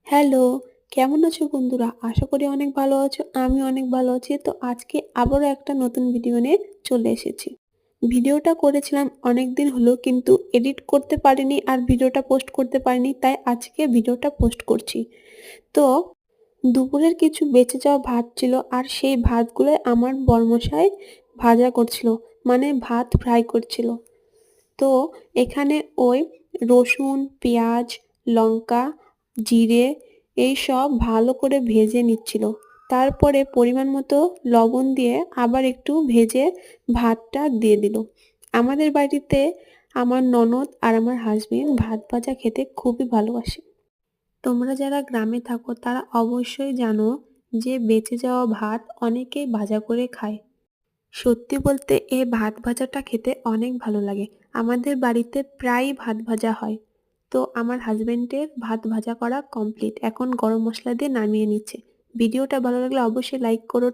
Hello, কেমন আছো বন্ধুরা? আশা করি অনেক ভালো আছো। আমি অনেক ভালো আছি। তো আজকে আবারও একটা নতুন ভিডিও নিয়ে চলে এসেছি। ভিডিওটা করেছিলাম অনেকদিন হলো কিন্তু এডিট করতে পারিনি আর ভিডিওটা পোস্ট করতে পারিনি। তাই আজকে ভিডিওটা পোস্ট করছি। তো দুপুরের কিছু বেঁচে যাওয়া ভাত ছিল আর সেই ভাতগুলোই আমার বরমশাই ভাজা করছিল। মানে ভাত ফ্রাই করছিল। তো এখানে ওই রসুন, পেঁয়াজ, লঙ্কা, জিরে এইসব ভালো করে ভেজে নিচ্ছিল। তারপরে পরিমাণ মতো লবণ দিয়ে আবার একটু ভেজে ভাতটা দিয়ে দিল। আমাদের বাড়িতে আমার ননদ আর আমার হাসবেন্ড ভাত ভাজা খেতে খুবই ভালোবাসে। তোমরা যারা গ্রামে থাকো তারা অবশ্যই জানো যে বেঁচে যাওয়া ভাত অনেকেই ভাজা করে খায়। সত্যি বলতে এই ভাত ভাজাটা খেতে অনেক ভালো লাগে। আমাদের বাড়িতে প্রায়ই ভাত ভাজা হয়। তো আমার হাসবেন্ডের ভাত ভাজা করা কমপ্লিট। এখন গরম মসলা দিয়ে নামিয়ে নিচ্ছে। ভিডিওটা ভালো লাগলে অবশ্যই লাইক করো।